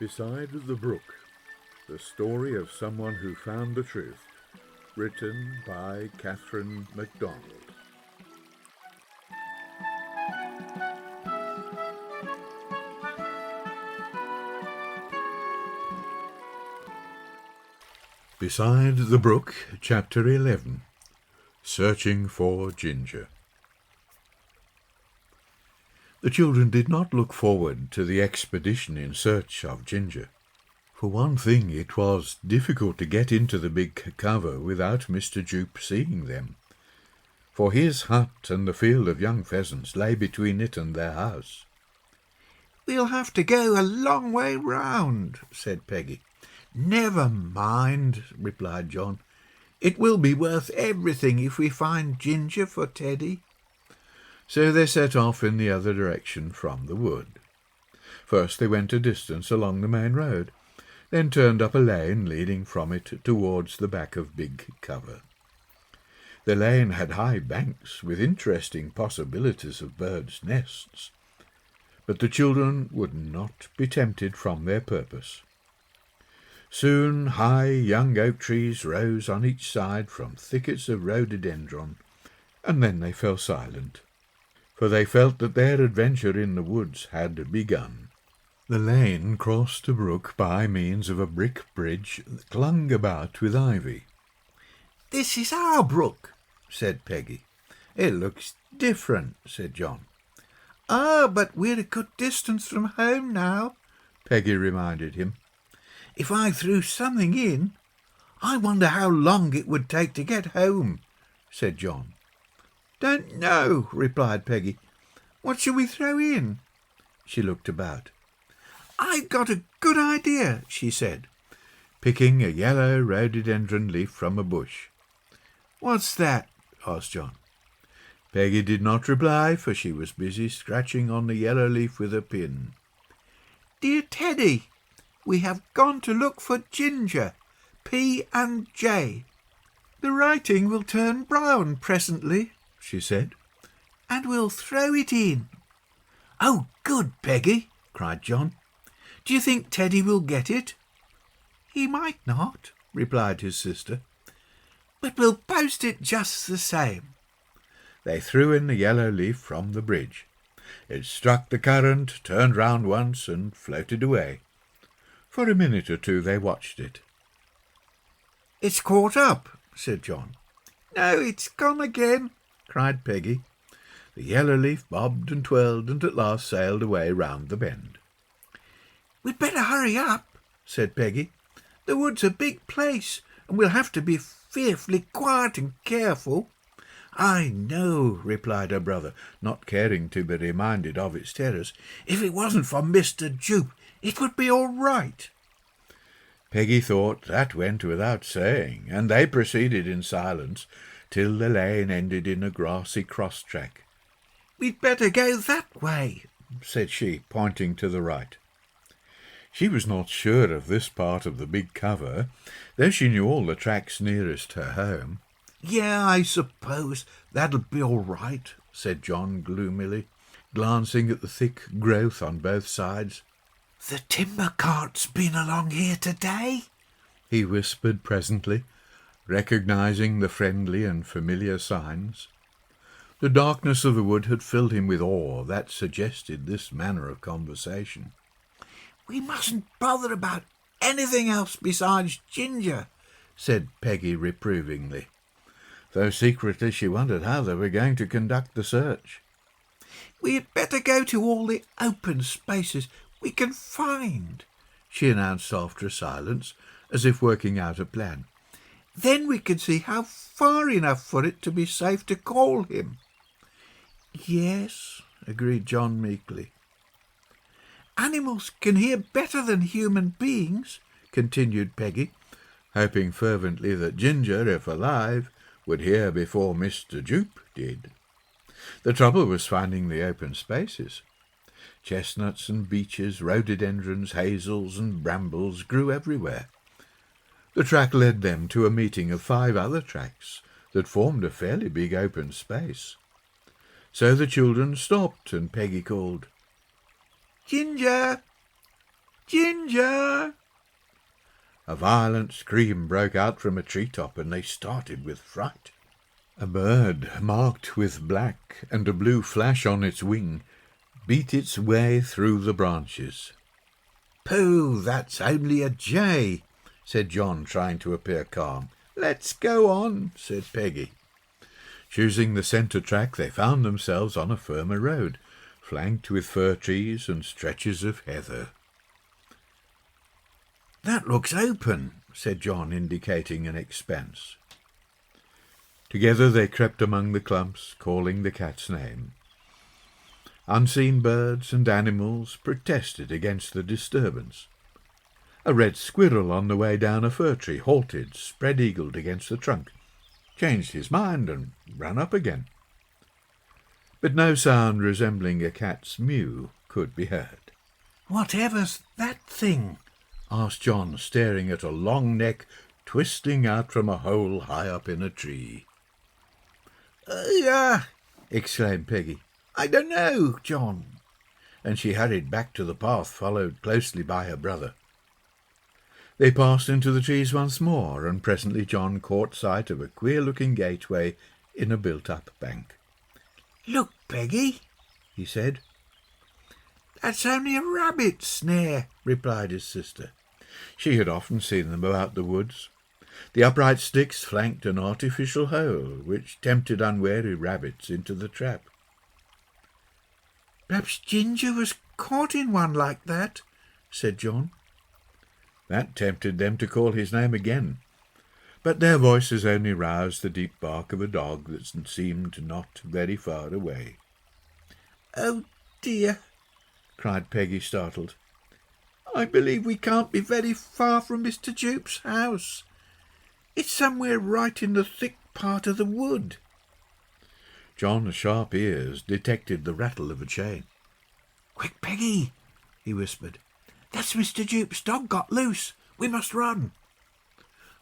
Beside the Brook, the story of someone who found the truth, written by McDonald. Beside the Brook, Chapter 11. Searching for Ginger. The children did not look forward to the expedition in search of Ginger. For one thing, it was difficult to get into the big cover without Mr. Jupe seeing them, for his hut and the field of young pheasants lay between it and their house. "We'll have to go a long way round," said Peggy. "Never mind," replied John. "It will be worth everything if we find Ginger for Teddy." So they set off in the other direction from the wood. First they went a distance along the main road, then turned up a lane leading from it towards the back of Big Cover. The lane had high banks with interesting possibilities of birds' nests, but the children would not be tempted from their purpose. Soon high young oak trees rose on each side from thickets of rhododendron, and then they fell silent, for they felt that their adventure in the woods had begun. The lane crossed the brook by means of a brick bridge that clung about with ivy. "This is our brook," said Peggy. "It looks different," said John. "Ah, but we're a good distance from home now," Peggy reminded him. "If I threw something in, I wonder how long it would take to get home," said John. "Don't know," replied Peggy. "What shall we throw in?" She looked about. "I've got a good idea," she said, picking a yellow rhododendron leaf from a bush. "What's that?" asked John. Peggy did not reply, for she was busy scratching on the yellow leaf with a pin. "Dear Teddy, we have gone to look for Ginger, P and J. The writing will turn brown presently," she said, "and we'll throw it in." "Oh, good, Peggy," cried John. "Do you think Teddy will get it?" "He might not," replied his sister, "but we'll post it just the same." They threw in the yellow leaf from the bridge. It struck the current, turned round once, and floated away. For a minute or two they watched it. "It's caught up," said John. "No, it's gone again," cried Peggy. The yellow leaf bobbed and twirled, and at last sailed away round the bend. "We'd better hurry up," said Peggy. "The wood's a big place, and we'll have to be fearfully quiet and careful." "I know," replied her brother, not caring to be reminded of its terrors. "If it wasn't for Mr. Jupe, it would be all right." Peggy thought that went without saying, and they proceeded in silence till the lane ended in a grassy cross-track. "We'd better go that way," said she, pointing to the right. She was not sure of this part of the big cover, though she knew all the tracks nearest her home. "Yeah, I suppose that'll be all right," said John gloomily, glancing at the thick growth on both sides. "The timber cart's been along here today," he whispered presently, recognizing the friendly and familiar signs. The darkness of the wood had filled him with awe that suggested this manner of conversation. "We mustn't bother about anything else besides Ginger," said Peggy reprovingly, though secretly she wondered how they were going to conduct the search. "We had better go to all the open spaces we can find," she announced after a silence, as if working out a plan. "Then we can see how far enough for it to be safe to call him." "Yes," agreed John meekly. "Animals can hear better than human beings," continued Peggy, hoping fervently that Ginger, if alive, would hear before Mr. Jupe did. The trouble was finding the open spaces. Chestnuts and beeches, rhododendrons, hazels and brambles grew everywhere. The track led them to a meeting of 5 other tracks that formed a fairly big open space. So the children stopped, and Peggy called, "Ginger! Ginger!" A violent scream broke out from a treetop, and they started with fright. A bird, marked with black and a blue flash on its wing, beat its way through the branches. "Pooh, that's only a jay," said John, trying to appear calm. "Let's go on," said Peggy. Choosing the centre track, they found themselves on a firmer road, flanked with fir trees and stretches of heather. "That looks open," said John, indicating an expanse. Together they crept among the clumps, calling the cat's name. Unseen birds and animals protested against the disturbance. A red squirrel on the way down a fir tree halted, spread-eagled against the trunk, changed his mind and ran up again. But no sound resembling a cat's mew could be heard. "Whatever's that thing?" asked John, staring at a long neck twisting out from a hole high up in a tree. Exclaimed Peggy. "I don't know, John." And she hurried back to the path, followed closely by her brother. They passed into the trees once more, and presently John caught sight of a queer-looking gateway in a built-up bank. "Look, Peggy," he said. "That's only a rabbit snare," replied his sister. She had often seen them about the woods. The upright sticks flanked an artificial hole, which tempted unwary rabbits into the trap. "Perhaps Ginger was caught in one like that," said John. That tempted them to call his name again, but their voices only roused the deep bark of a dog that seemed not very far away. "Oh dear," cried Peggy, startled. "I believe we can't be very far from Mr. Jupe's house. It's somewhere right in the thick part of the wood." John's sharp ears detected the rattle of a chain. "Quick, Peggy," he whispered. "That's Mr. Jupe's dog got loose. We must run."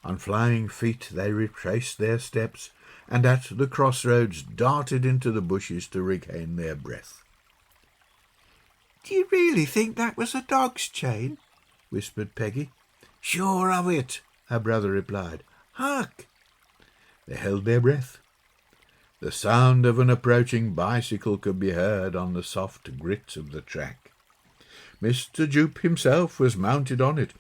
On flying feet they retraced their steps, and at the crossroads darted into the bushes to regain their breath. "Do you really think that was a dog's chain?" whispered Peggy. "Sure of it," her brother replied. "Hark!" They held their breath. The sound of an approaching bicycle could be heard on the soft grit of the track. Mr. Jupe himself was mounted on it,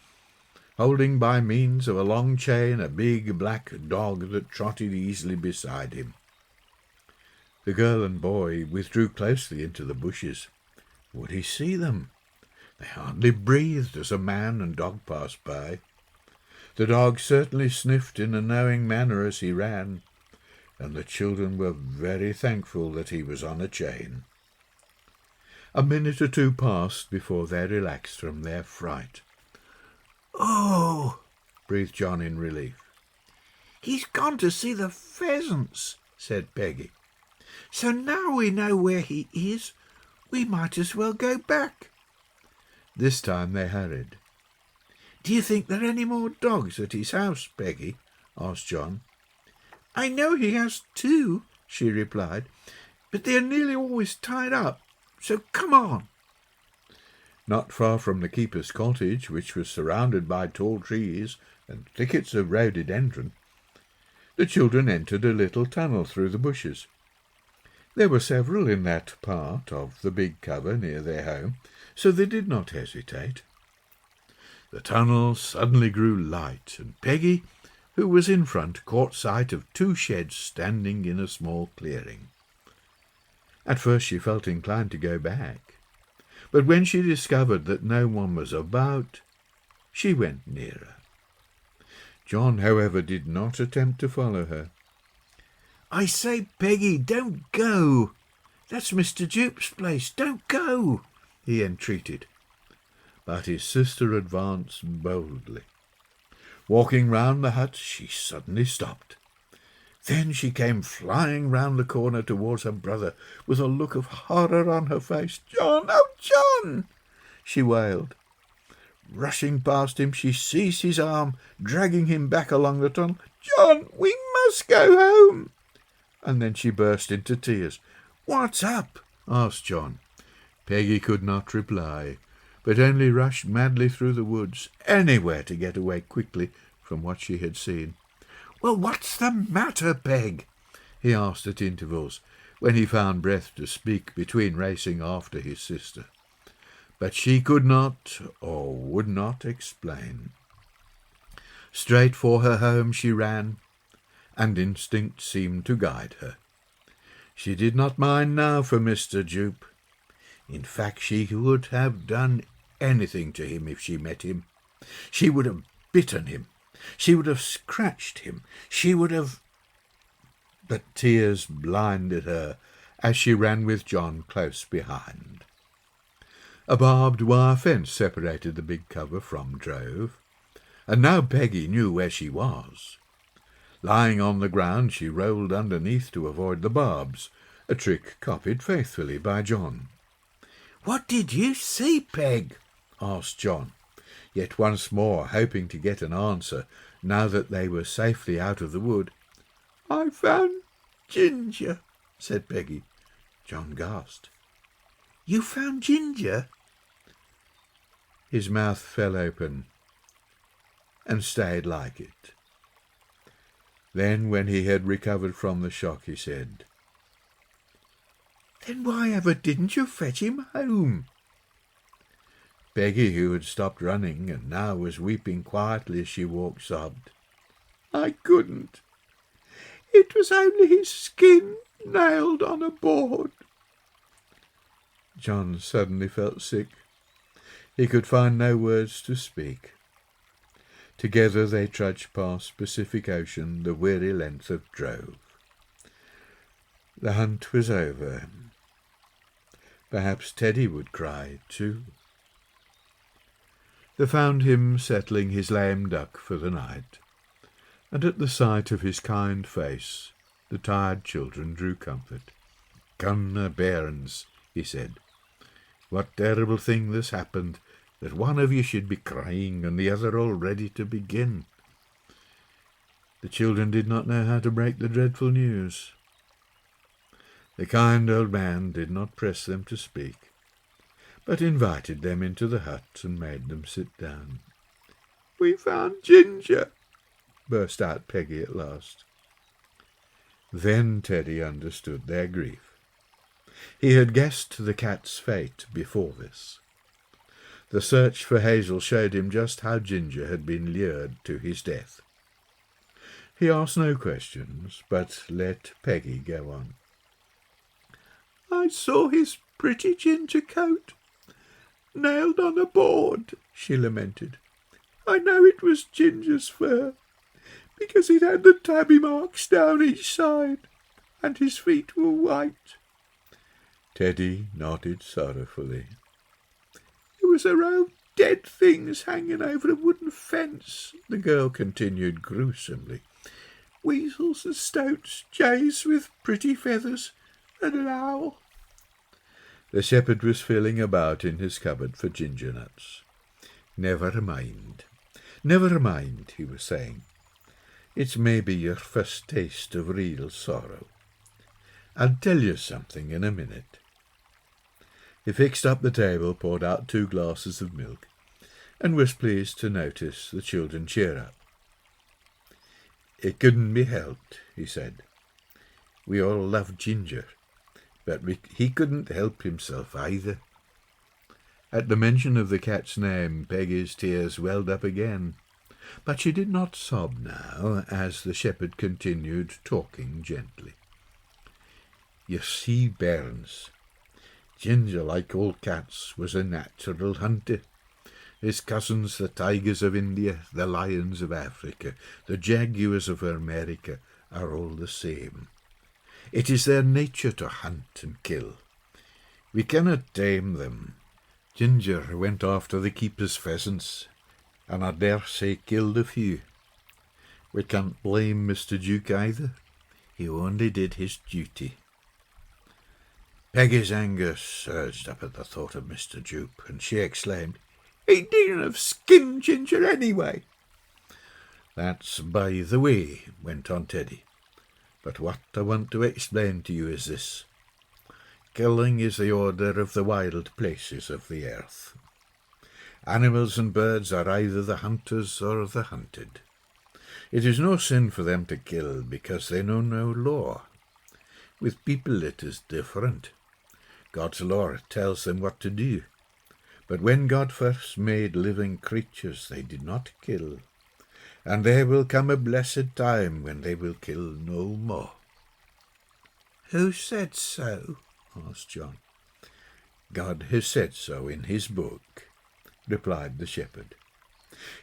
holding by means of a long chain a big black dog that trotted easily beside him. The girl and boy withdrew closely into the bushes. Would he see them? They hardly breathed as a man and dog passed by. The dog certainly sniffed in a knowing manner as he ran, and the children were very thankful that he was on a chain. A minute or two passed before they relaxed from their fright. "Oh," breathed John in relief. "He's gone to see the pheasants," said Peggy. "So now we know where he is, we might as well go back." This time they hurried. "Do you think there are any more dogs at his house, Peggy?" asked John. "I know he has 2, she replied, "but they are nearly always tied up, so come on." Not far from the keeper's cottage, which was surrounded by tall trees and thickets of rhododendron, the children entered a little tunnel through the bushes. There were several in that part of the big cover near their home, so they did not hesitate. The tunnel suddenly grew light, and Peggy, who was in front, caught sight of 2 sheds standing in a small clearing. At first she felt inclined to go back, but when she discovered that no one was about, she went nearer. John, however, did not attempt to follow her. "I say, Peggy, don't go. That's Mr. Jupe's place. Don't go," he entreated. But his sister advanced boldly. Walking round the hut, she suddenly stopped. Then she came flying round the corner towards her brother, with a look of horror on her face. "John, oh, John!" she wailed. Rushing past him, she seized his arm, dragging him back along the tunnel. "John, we must go home!" And then she burst into tears. "What's up?" asked John. Peggy could not reply, but only rushed madly through the woods, anywhere to get away quickly from what she had seen. "Well, what's the matter, Peg?" he asked at intervals, when he found breath to speak between racing after his sister. But she could not or would not explain. Straight for her home she ran, and instinct seemed to guide her. She did not mind now for Mr. Jupe. In fact, she would have done anything to him if she met him. She would have bitten him. She would have scratched him. She would have... But tears blinded her as she ran with John close behind. A barbed wire fence separated the big cover from drove, and now Peggy knew where she was. Lying on the ground, she rolled underneath to avoid the barbs, a trick copied faithfully by John. "What did you see, Peg?" asked John, yet once more hoping to get an answer now that they were safely out of the wood. "I found Ginger," said Peggy. John gasped. "You found Ginger?" His mouth fell open and stayed like it. Then, when he had recovered from the shock, he said, "Then why ever didn't you fetch him home?" Peggy, who had stopped running and now was weeping quietly as she walked, sobbed. "I couldn't. It was only his skin nailed on a board." John suddenly felt sick. He could find no words to speak. Together they trudged past Pacific Ocean the weary length of drove. The hunt was over. Perhaps Teddy would cry too. They found him settling his lame duck for the night, and at the sight of his kind face the tired children drew comfort. "Come, bairns," he said. "What terrible thing this happened, that one of you should be crying and the other all ready to begin?" The children did not know how to break the dreadful news. The kind old man did not press them to speak, but invited them into the hut and made them sit down. "We found Ginger," burst out Peggy at last. Then Teddy understood their grief. He had guessed the cat's fate before this. The search for Hazel showed him just how Ginger had been lured to his death. He asked no questions, but let Peggy go on. "I saw his pretty ginger coat nailed on a board," she lamented. "I know it was Ginger's fur, because it had the tabby marks down each side, and his feet were white." Teddy nodded sorrowfully. "There was a row of dead things hanging over a wooden fence," the girl continued gruesomely. "Weasels and stoats, jays with pretty feathers, and an owl." The shepherd was feeling about in his cupboard for ginger nuts. Never mind, he was saying. "It's maybe your first taste of real sorrow. I'll tell you something in a minute." He fixed up the table, poured out 2 glasses of milk, and was pleased to notice the children cheer up. "It couldn't be helped," he said. "We all loved Ginger, but he couldn't help himself either." At the mention of the cat's name, Peggy's tears welled up again, but she did not sob now, as the shepherd continued talking gently. "You see, bairns, Ginger, like all cats, was a natural hunter. His cousins, the tigers of India, the lions of Africa, the jaguars of America, are all the same. It is their nature to hunt and kill. We cannot tame them. Ginger went after the keeper's pheasants, and I dare say killed a few. We can't blame Mr. Duke either. He only did his duty." Peggy's anger surged up at the thought of Mr. Jupe, and she exclaimed, "He needn't have skinned Ginger anyway." "That's by the way," went on Teddy. "But what I want to explain to you is this. Killing is the order of the wild places of the earth. Animals and birds are either the hunters or the hunted. It is no sin for them to kill, because they know no law. With people it is different. God's law tells them what to do. But when God first made living creatures, they did not kill. And there will come a blessed time when they will kill no more. Who said so? Asked John. God has said so in his book, replied the shepherd.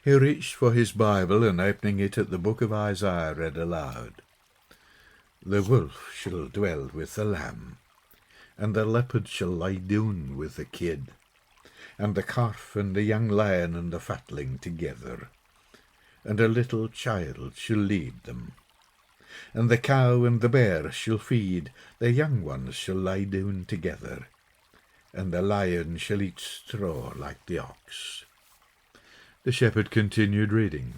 He reached for his Bible, and opening it at the book of Isaiah, read aloud. The wolf shall dwell with the lamb, and the leopard shall lie down with the kid, and the calf and the young lion and the fatling together, and a little child shall lead them. And the cow and the bear shall feed, their young ones shall lie down together, and the lion shall eat straw like the ox. The shepherd continued reading.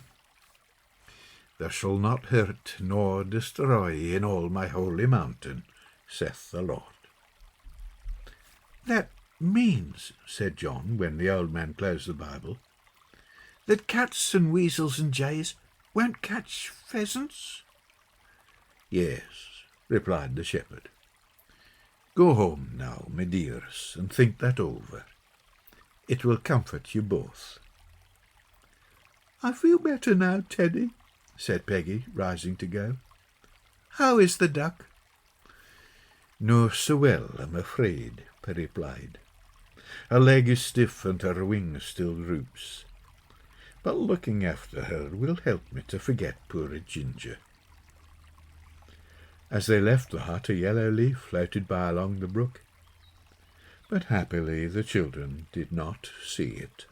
There shall not hurt nor destroy in all my holy mountain, saith the Lord. That means, said John, when the old man closed the Bible, that cats and weasels and jays won't catch pheasants? Yes, replied the shepherd. Go home now, my dears, and think that over. It will comfort you both. I feel better now, Teddy, said Peggy, rising to go. How is the duck? No so well, I'm afraid, he replied. Her leg is stiff and her wing still droops. But looking after her will help me to forget poor Ginger. As they left the hut, a yellow leaf floated by along the brook, but happily the children did not see it.